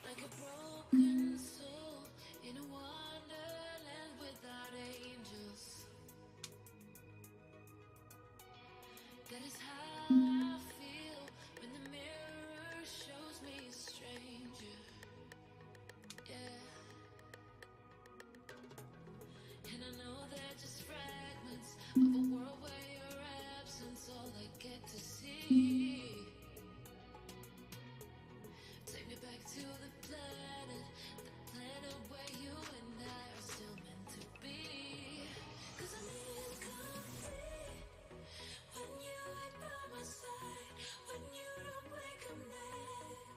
Like a broken soul in a wonderland without angels. That is how I feel when the mirror shows me a stranger. Yeah. And I know they're just fragments of a world where your absence all I get to see. Take me back to the planet where you and I are still meant to be. 'Cause I'm incomplete when you ain't by my side, when you don't wake up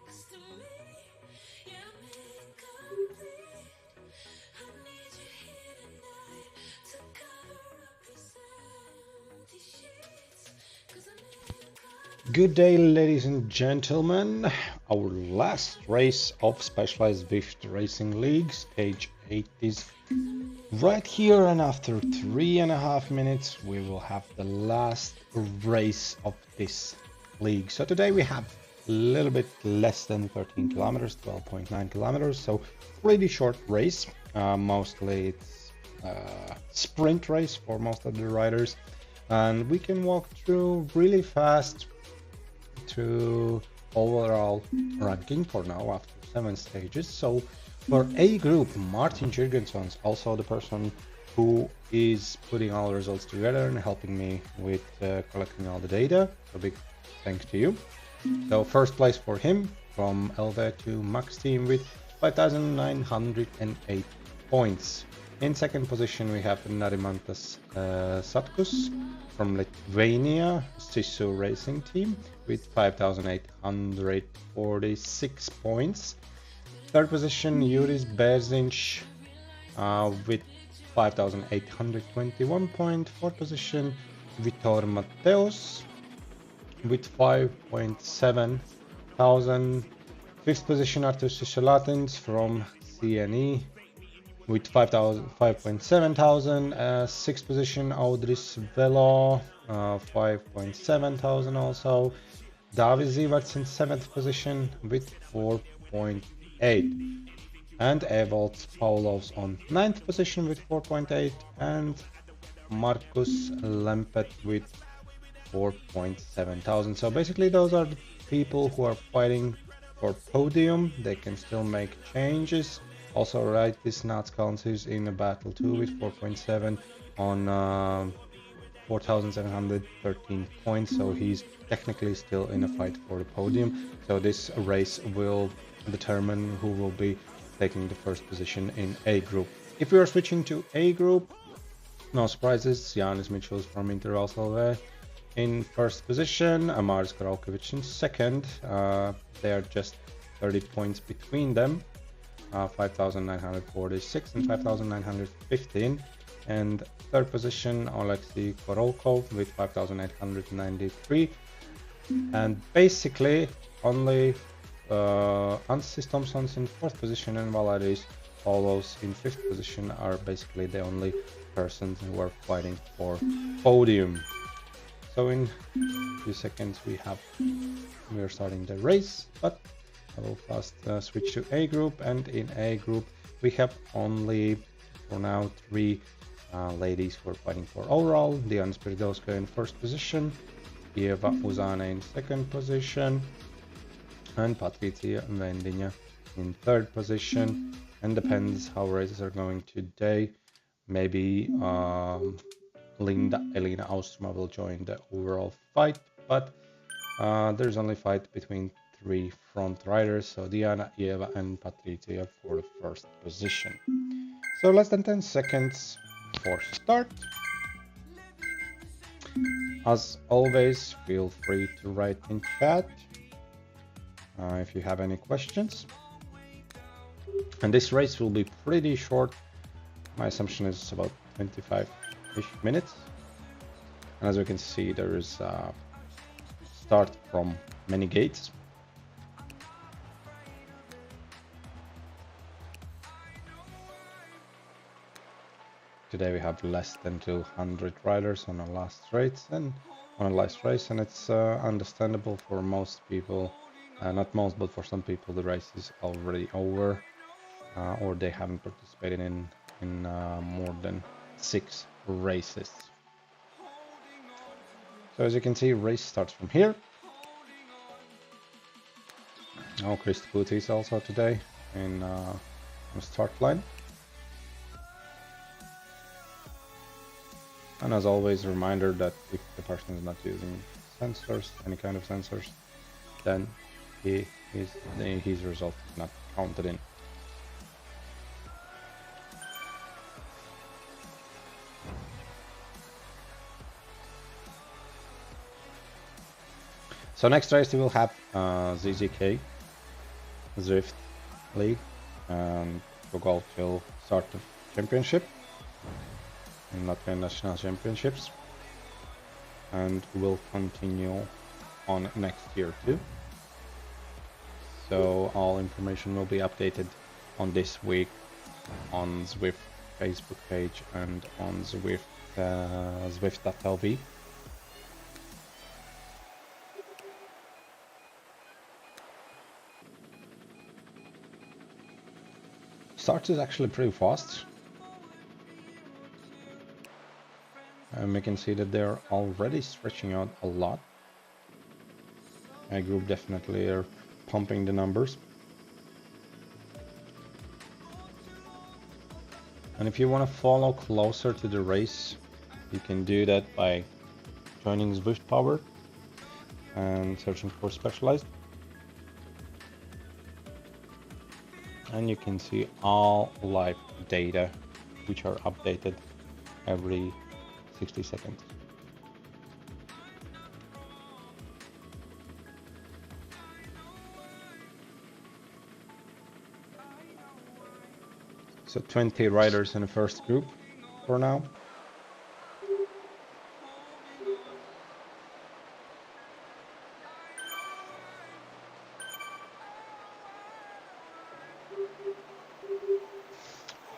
next to me. Yeah, I'm incomplete. I need you here tonight to cover up these empty sheets. 'Cause I'm incomplete. Good day, ladies and gentlemen. Our last race of Specialized Zwift Racing League, stage 8, is right here, and after 3.5 minutes we will have the last race of this league. So today we have a little bit less than 13 kilometers, 12.9 kilometers, so pretty short race. Mostly it's a sprint race for most of the riders, and we can walk through really fast to overall ranking for now after 7 stages. So for A group, Martin Jürgensson is also the person who is putting all the results together and helping me with collecting all the data. So big thanks to you. So first place for him from LV to Max team with 5,908 points. In second position we have Narimantas Satkus from Lithuania, Sisu Racing team with 5,846 points. Third position Juris Berzinch with 5,821 points. Fourth position Vitor Mateos with 5.7 thousand. Fifth position Artur Sishalatins from CNE with 5.7 thousand. Sixth position Audris Velo, 5.7 thousand also. David Zivarts in 7th position with 4.8, and Evalds Paulovs on 9th position with 4.8, and Markus Lempet with 4.7 thousand. So basically those are the people who are fighting for podium. They can still make changes. Also right, this Natskans is in a battle too with 4.7 on 4,713 points, so he's technically still in a fight for the podium. So this race will determine who will be taking the first position in A group. If we are switching to A group, no surprises, Janis Mitchells from Interals LV in first position, Amars Koralkovic in second. They are just 30 points between them, 5,946 and 5,915. And third position, Alexei Korolkov with 5,893. And basically, only Ansis Thompson's in fourth position and Valeris Paulos in fifth position are basically the only persons who are fighting for podium. So in a few seconds we are starting the race, but I will fast switch to A group, and in A group we have only for now three ladies who are fighting for overall. Diana Spiridovskaya in first position, Eva Uzana in second position, and Patricia Vendinya in third position. And depends how races are going today. Maybe Linda Elina Austruma will join the overall fight, but there's only fight between three front riders, so Diana, Eva and Patricia for the first position. So less than 10 seconds for start. As always, feel free to write in chat if you have any questions. And this race will be pretty short. My assumption is about 25-ish minutes. And as you can see, there is a start from many gates. Today we have less than 200 riders on our last race, and it's understandable for most people. Not most, but for some people, the race is already over, or they haven't participated in more than 6 races. So as you can see, race starts from here. Oh, Kristi Puti is also today on the start line. And as always, a reminder that if the person is not using sensors, any kind of sensors, then his result is not counted in. So next race we will have ZZK, Zwift League, and Gogol start the championship in Latvian National Championships, and will continue on next year too. So all information will be updated on this week on Zwift Facebook page and on Zwift.lv. Start is actually pretty fast. And we can see that they're already stretching out a lot. My group definitely are pumping the numbers. And if you want to follow closer to the race, you can do that by joining Zwift Power and searching for Specialized. And you can see all live data, which are updated every 60 seconds. So 20 riders in the first group for now.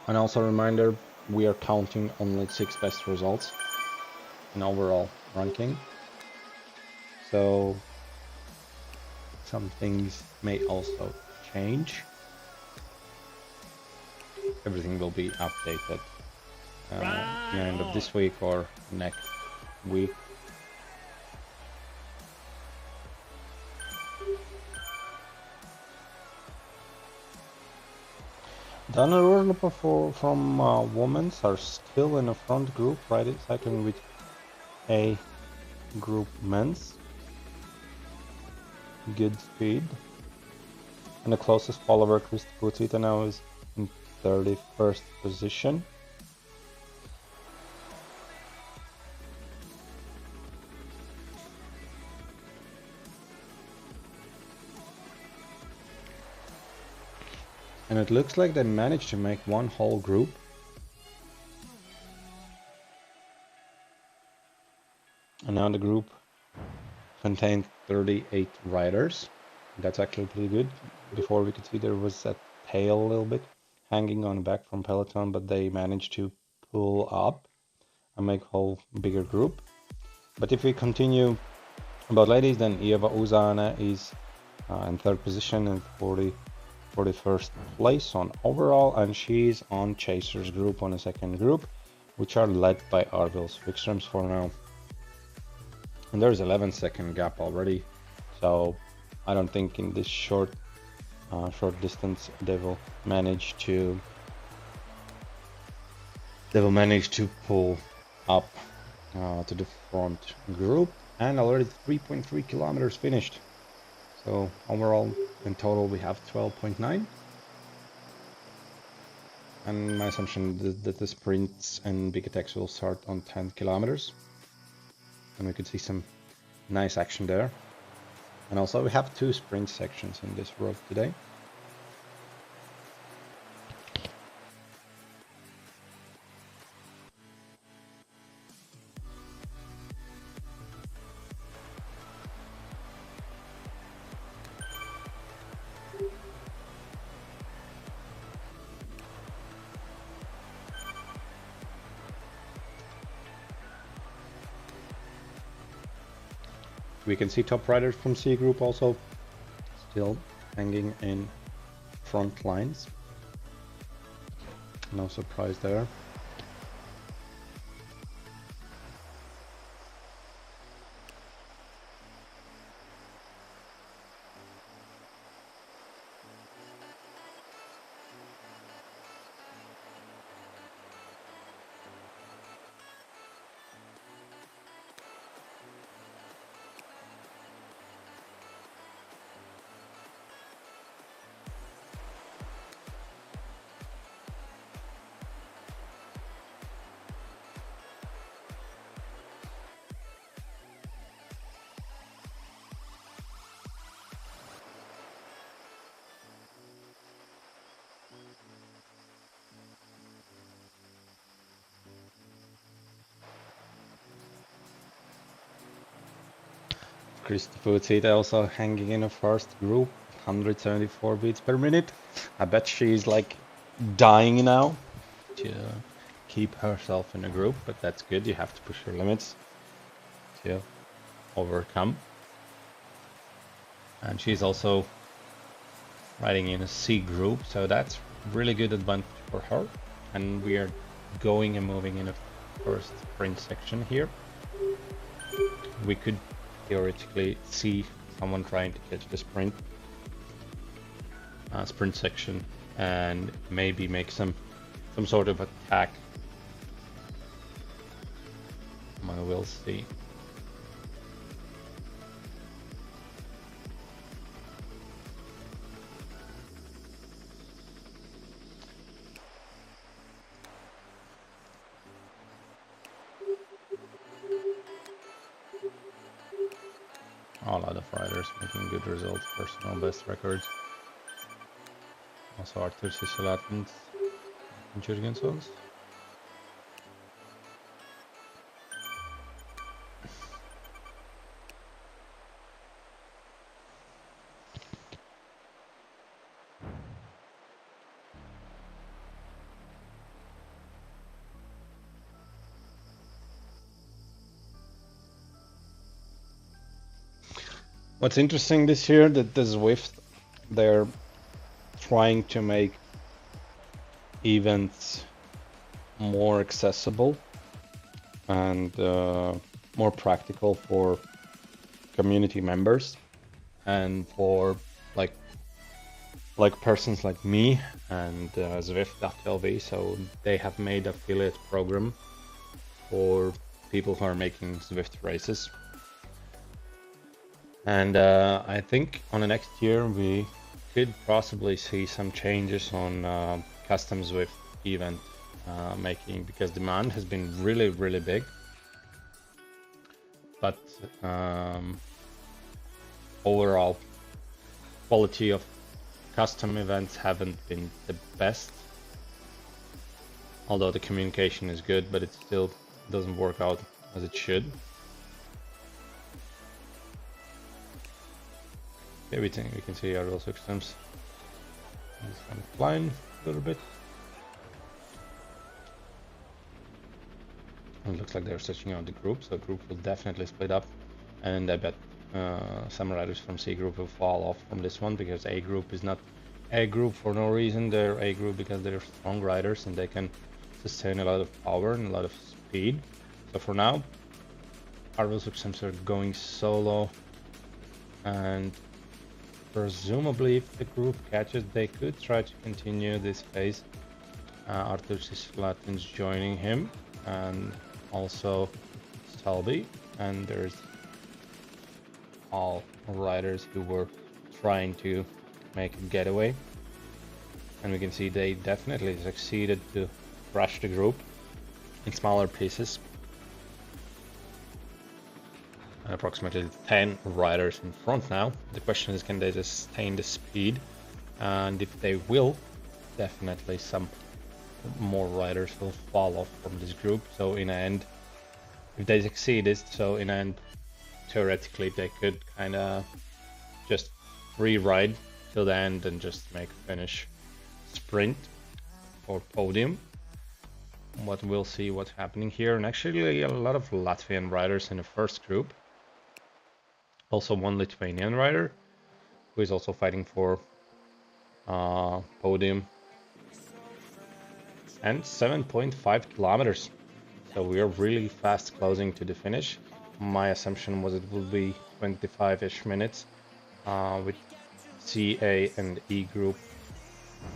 And also a reminder, we are counting only 6 best results in overall ranking. So some things may also change. Everything will be updated at the end of this week or next week. Dana Rurlapa from women's are still in the front group, cycling with A group men's. Good speed. And the closest follower, Kristi Puti, now is in 31st position. and it looks like they managed to make one whole group. And now the group contained 38 riders. That's actually pretty good. Before we could see there was a tail a little bit hanging on the back from peloton, but they managed to pull up and make a whole bigger group. But if we continue about ladies, then Eva Uzana is in third position and 41st place on overall, and she's on Chasers group on the second group, which are led by Arvils Wikströms for now. And there's 11-second gap already, so I don't think in this short distance they will manage to pull up to the front group. And already 3.3 kilometers finished. So overall, in total, we have 12.9. And my assumption is that the sprints and big attacks will start on 10 kilometers. And we could see some nice action there. And also we have 2 sprint sections in this road today. We can see top riders from C group also still hanging in front lines. No surprise there. Christopher also hanging in a first group, 174 beats per minute. I bet she's like dying now to keep herself in a group, but that's good. You have to push your limits to overcome. And she's also riding in a C group, so that's really good advantage for her. And we are going and moving in a first sprint section here. We could theoretically see someone trying to catch the sprint section and maybe make some sort of attack. I will see. A lot of riders making good results, personal best records. Also Arthur Sisselatens and Jurgensons. What's interesting this year that the Zwift, they're trying to make events more accessible and more practical for community members and for like persons like me and Zwift.lv. So they have made affiliate program for people who are making Zwift races. And I think on the next year we could possibly see some changes on custom Zwift event making, because demand has been really big. But overall quality of custom events haven't been the best. Although the communication is good, but it still doesn't work out as it should. Okay, we can see our real systems. It's kind of flying a little bit. It looks like they're switching out the group, so the group will definitely split up, and I bet some riders from C group will fall off from this one, because A group is not A group for no reason. They're A group because they're strong riders and they can sustain a lot of power and a lot of speed. So for now, our real systems are going solo, and presumably if the group catches, they could try to continue this phase. Arthur Latin's joining him, and also Stalby, and there's all riders who were trying to make a getaway, and we can see they definitely succeeded to crush the group in smaller pieces. And approximately 10 riders in front now. The question is, can they sustain the speed? And if they will, definitely some more riders will fall off from this group. So in the end, if they succeeded, so in the end, theoretically they could kind of just free ride till the end and just make a finish sprint or podium. But we'll see what's happening here. And actually a lot of Latvian riders in the first group. Also one Lithuanian rider who is also fighting for podium. And 7.5 kilometers. So we are really fast closing to the finish. My assumption was it would be 25-ish minutes with C, A, and E group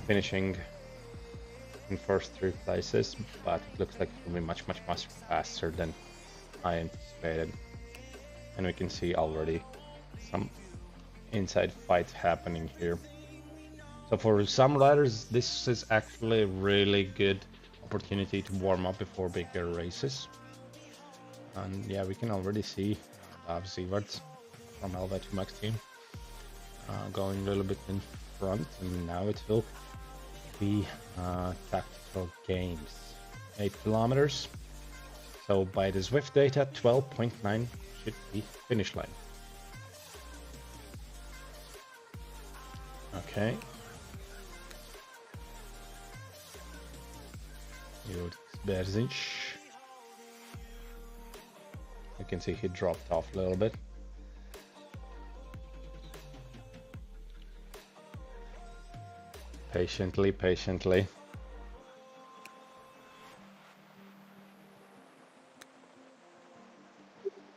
finishing in first 3 places, but it looks like it will be much faster than I anticipated. And we can see already some inside fights happening here. So for some riders, this is actually a really good opportunity to warm up before bigger races. And yeah, we can already see Zivart from LV Max team going a little bit in front, and now it will be tactical games. 8 kilometers. So by the Zwift data, 12.9 should be finish line. Okay. Berzinch. You can see he dropped off a little bit. Patiently.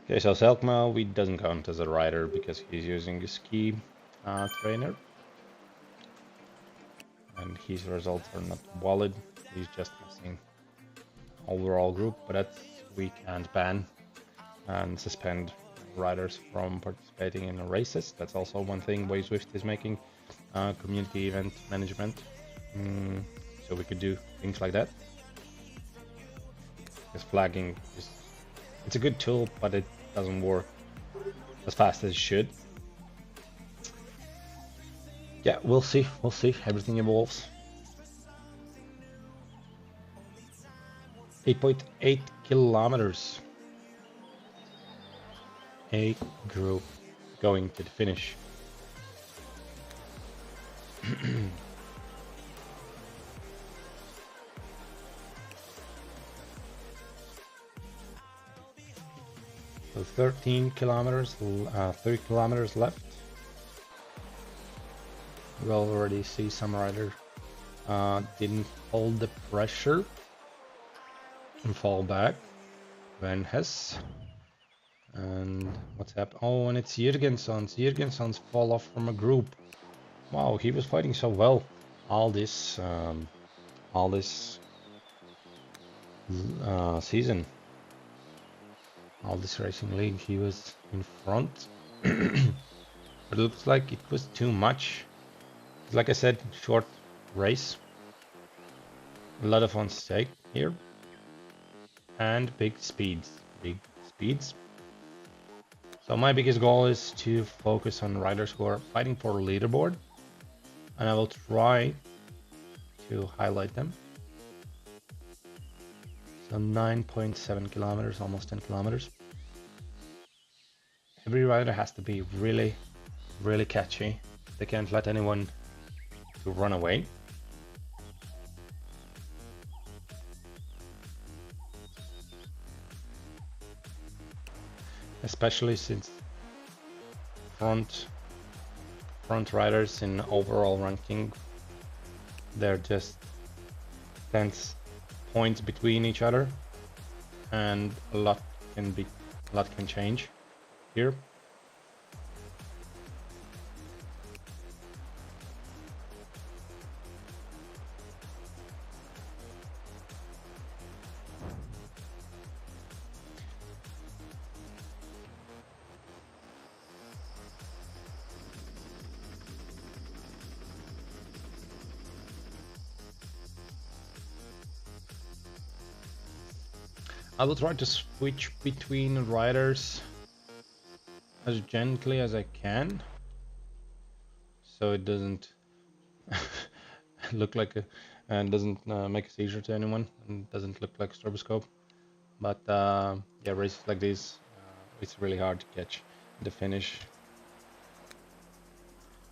Okay, so Selkma, we doesn't count as a rider because he's using a ski trainer. And his results are not valid. He's just missing overall group, but that's we can't ban and suspend riders from participating in races. That's also one thing why Zwift is making community event management. So we could do things like that. Because flagging is it's a good tool, but it doesn't work as fast as it should. Yeah, we'll see. Everything evolves. 8.8 kilometers. A group going to the finish. So 13 kilometers, 3 kilometers left. We'll already see some rider didn't hold the pressure and fall back. Van Hess. And what's happened? Oh, and it's Jürgensson's. Jürgensson's fall off from a group. Wow, he was fighting so well all this season. All this racing league, he was in front. But it looks like it was too much. Like I said, short race. A lot of on stake here. And big speeds. So my biggest goal is to focus on riders who are fighting for a leaderboard. and I will try to highlight them. So 9.7 kilometers, almost 10 kilometers. Every rider has to be really, really catchy. They can't let anyone to run away. Especially since front riders in overall ranking, they're just 10 points between each other, and a lot can change here. I will try to switch between riders as gently as I can, so it doesn't look like and doesn't make a seizure to anyone, and doesn't look like stroboscope. But yeah, races like this, it's really hard to catch the finish.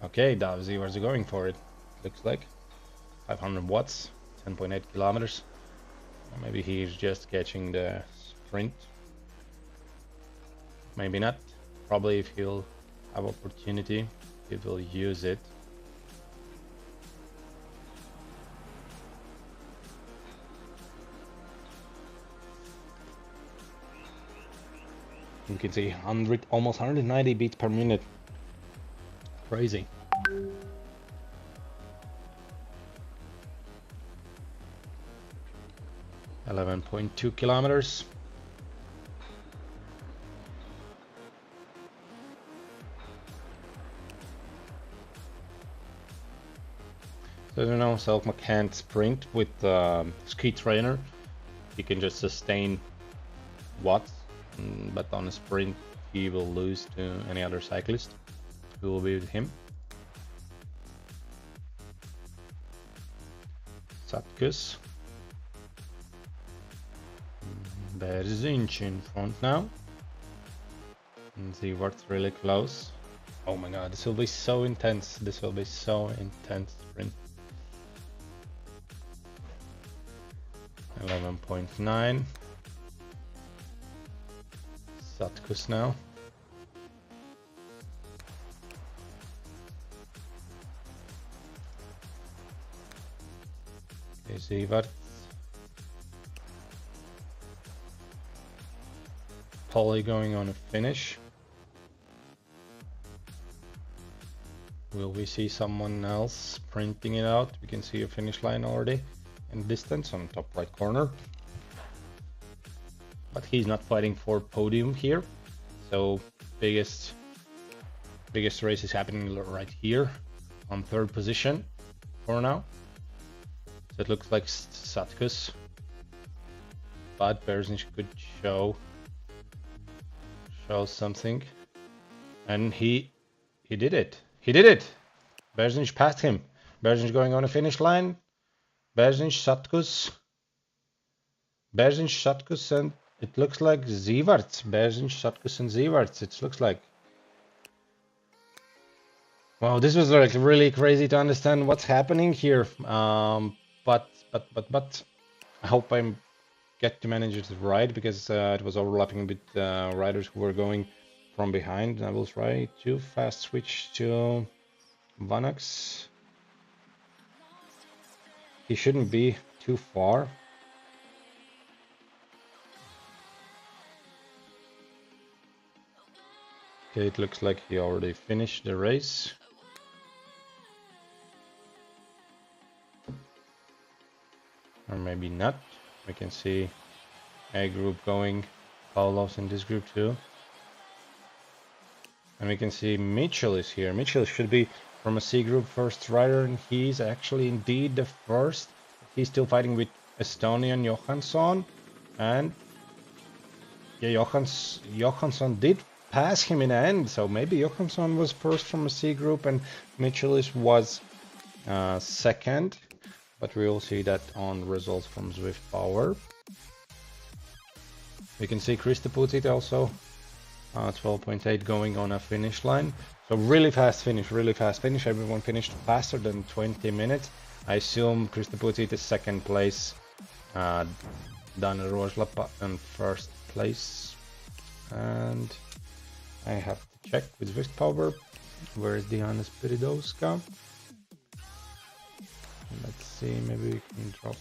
Okay, Davzi, where's he going for it? Looks like 500 watts, 10.8 kilometers. Or maybe he's just catching the sprint. Maybe not. Probably if he'll have opportunity, he will use it. You can see almost 190 beats per minute. Crazy. .2 kilometers. So you know, Selkma can't sprint with ski trainer. He can just sustain watts, but on a sprint he will lose to any other cyclist who will be with him. Satkus. Berzinch in front now. And Zwift really close. Oh my god, this will be so intense. This will be so intense sprint. 11.9. Satkus now. Okay, Zwift. Polly going on a finish. Will we see someone else sprinting it out? We can see a finish line already in distance on top right corner. But he's not fighting for podium here. So biggest race is happening right here on third position for now. So it looks like Satkus. But Berzinch could show something, and he did it. He did it. Berzinch passed him. Berzinch going on a finish line. Berzinch, Satkus, and it looks like Zwift. Berzinch, Satkus, and Zwift. It looks like. Wow, this was like really crazy to understand what's happening here. But I hope I get to manage it right, because it was overlapping with riders who were going from behind. I will try to fast switch to Vanax. He shouldn't be too far. Okay, it looks like he already finished the race. Or maybe not. We can see A group going, Paulos in this group too. And we can see Mitchell is here. Mitchell should be from a C group first rider, and he's actually indeed the first. He's still fighting with Estonian Johansson, and yeah, Johansson did pass him in the end, so maybe Johansson was first from a C group and Mitchell was second, but we will see that on results from Zwift Power. We can see Krista Putit also 12.8 going on a finish line. So really fast finish. Everyone finished faster than 20 minutes. I assume Krista Putit is second place. Dana Roslapa in first place. And I have to check with Zwift Power. Where is Diana Spiridowska? Let's see, maybe we can drop.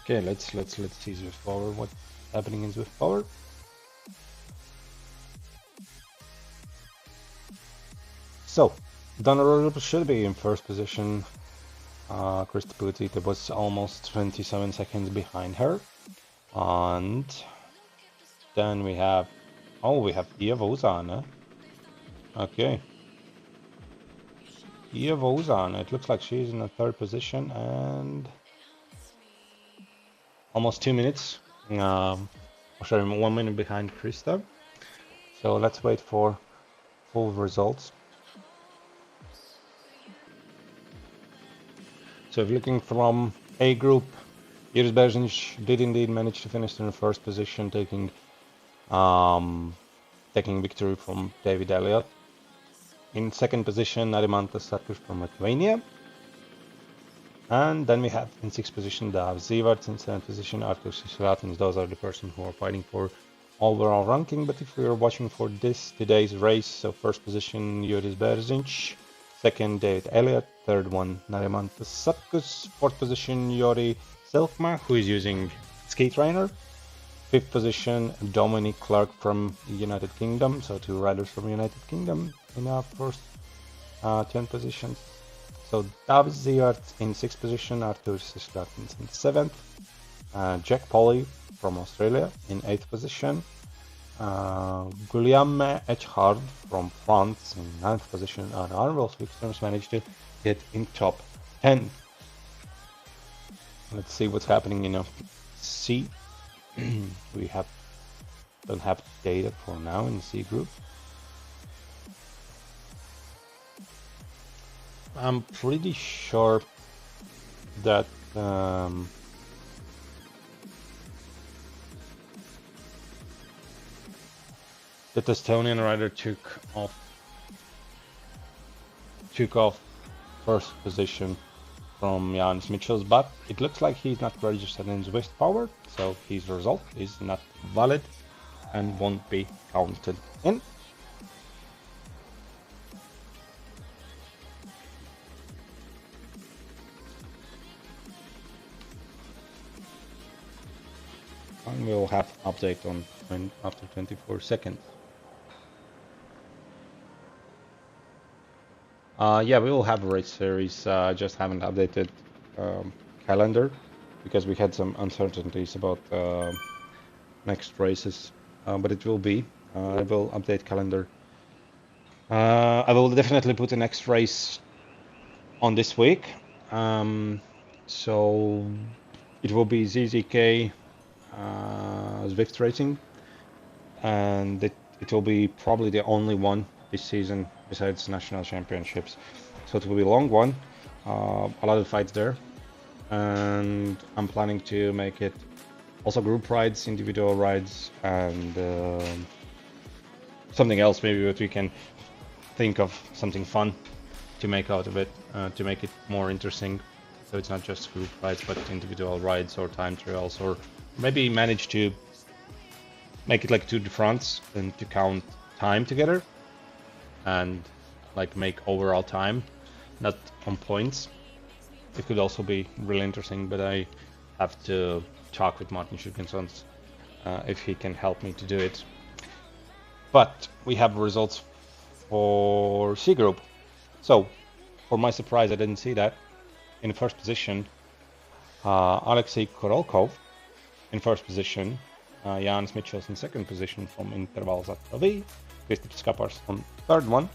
Okay, let's see Zwift Power. What's happening in Zwift Power? So, Donna Roslapa should be in first position. Krista Putit was almost 27 seconds behind her. And then we have, we have Ia Vozana. Okay. Ia Vozana, it looks like she's in the third position and almost 2 minutes. Sorry, 1 minute behind Krista. So let's wait for full results. So if looking from A group, Iris Berzinch did indeed manage to finish in the first position, taking victory from David Elliott. In second position, Narimantas Sarkis from Lithuania. And then we have in sixth position Dav Zivarts, in seventh position Artur Sisratins. Those are the persons who are fighting for overall ranking. But if we are watching for today's race, so first position Iris Berzinch, second David Elliott, third one Narimantas Sarkis, fourth position Yori Selkma, who is using ski trainer. Fifth position Dominic Clark from United Kingdom, so two riders from United Kingdom in our first 10 positions. So David Ziart in sixth position, Artur Sisratins in seventh, Jack Polly from Australia in eighth position, Guillaume Echard from France in ninth position, and Arnold Wikström managed to get in top 10. Let's see what's happening in a C. We don't have data for now in the C group. I'm pretty sure that the Estonian rider took off first position from Janis Mitchell's, but it looks like he's not registered in Zwift Power, so his result is not valid and won't be counted in. And we'll have update on after 24 seconds. Yeah, we will have a race series. Just haven't updated calendar because we had some uncertainties about next races, but it will be. I will update calendar. I will definitely put the next race on this week. So it will be ZZK Zwift Racing, and it will be probably the only one this season besides national championships. So it will be a long one, a lot of fights there, and I'm planning to make it also group rides, individual rides, and something else maybe that we can think of something fun to make out of it, to make it more interesting. So it's not just group rides, but individual rides or time trials, or maybe manage to make it like Tour de France and to count time together and like make overall time, not on points. It could also be really interesting, but I have to talk with Martin Schukensons if he can help me to do it. But we have results for C group. So for my surprise, I didn't see that. In first position, Alexei Korolkov in first position, Janis Mitchells in second position from Interval ZZK.LV, Christer Skappars on third one,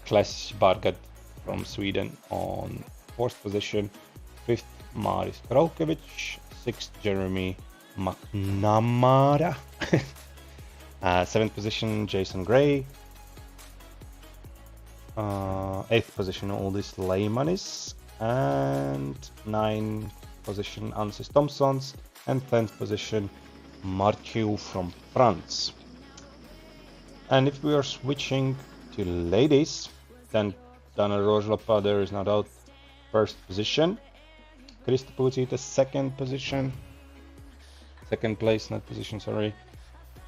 Kles Bargad from Sweden on fourth position, fifth Maris Krokevich, sixth Jeremy McNamara 7th position, Jason Gray. 8th position, Aldis Leimanis. And 9th position, Ansis Thompsons. And 10th position, Mathieu from France. And if we are switching to ladies, then Dana Rozlapa, there is no doubt, 1st position. Krista Pucita, 2nd position. 2nd place, not position, sorry.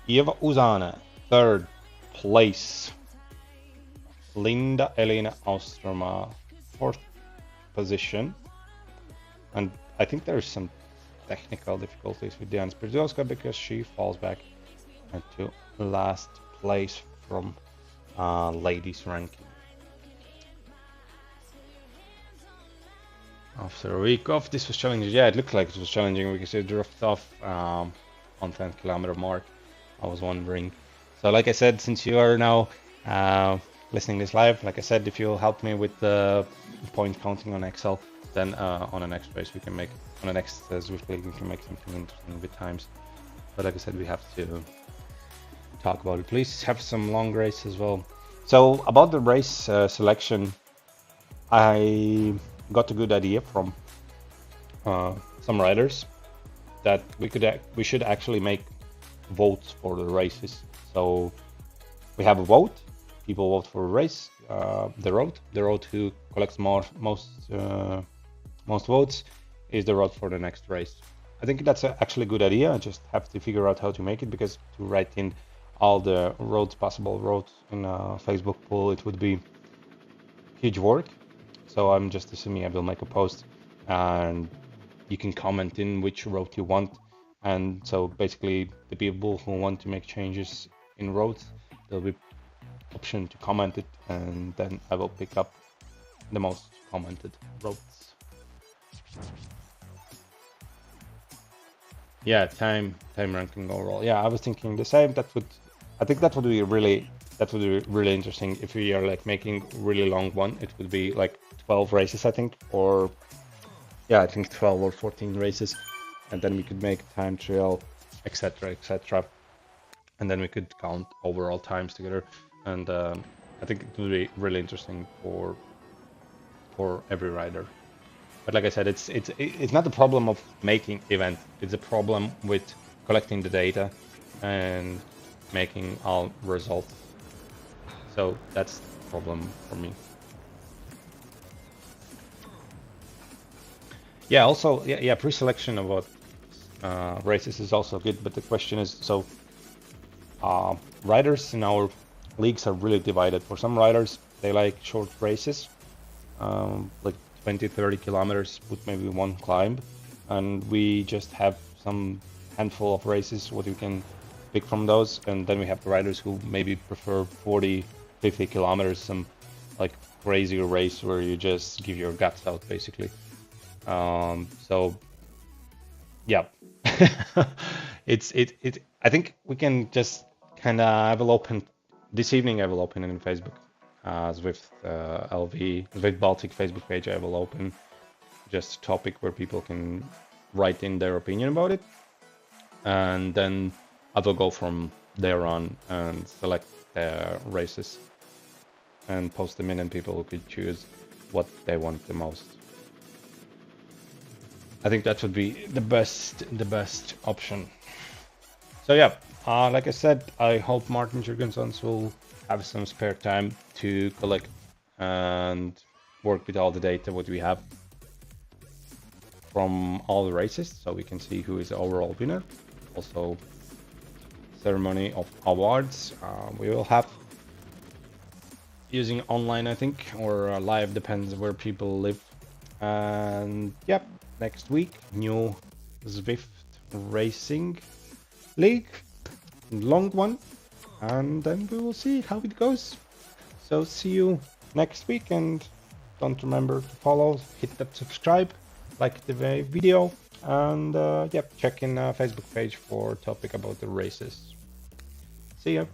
Eva Uzana, 3rd place. Linda Elina Austroma, 4th position. And I think there's some technical difficulties with Diana Spirtowska because she falls back to last place from ladies ranking. After a week off, this was challenging. Yeah, it looked like it was challenging because it dropped off on 10-kilometer mark. I was wondering. So like I said, since you are now listening this live, like I said, if you'll help me with the point counting on Excel, then on the next race we can make, on the next Zwift League we can make something interesting with times. But like I said, we have to talk about it. Please have some long race as well. So about the race selection, I got a good idea from some riders that we should actually make votes for the races. So we have a vote. People vote for a race. The road who collects most votes is the road for the next race. I think that's actually a good idea. I just have to figure out how to make it, because to write in all the possible roads in a Facebook poll, it would be huge work. So I'm just assuming I will make a post and you can comment in which road you want. And so basically the people who want to make changes in roads, there'll be option to comment it, and then I will pick up the most commented roads. Yeah, time ranking overall. Yeah, I was thinking the same. I think that would be really interesting if we are like making really long one. It would be like 12 races, I think, or yeah, I think 12 or 14 races, and then we could make time trial, etc., etc., and then we could count overall times together. And I think it would be really interesting for every rider. But like I said, it's not the problem of making event. It's a problem with collecting the data and making all results. So that's the problem for me. Yeah, also, yeah, pre-selection about races is also good. But the question is, so riders in our leagues are really divided. For some riders, they like short races, like 20-30 kilometers with maybe one climb, and we just have some handful of races what you can pick from those. And then we have riders who maybe prefer 40-50 kilometers, some like crazy race where you just give your guts out basically. So yeah, I think we can just kind of, I will open this evening, I will open in Facebook Zwift.lv Zwift Baltic Facebook page. I will open just a topic where people can write in their opinion about it, and then I will go from there on and select races and post them in, and people could choose what they want the most. I think that would be the best option. So yeah, like I said, I hope Martin Jurgensons will have some spare time to collect and work with all the data what we have from all the races, so we can see who is the overall winner. Also, ceremony of awards we will have using online, I think, or live, depends where people live. And yep, next week, new Zwift Racing League, long one, and then we will see how it goes. So see you next week, and don't remember to follow, hit that subscribe, like the video, and yep, check in Facebook page for topic about the races. See ya.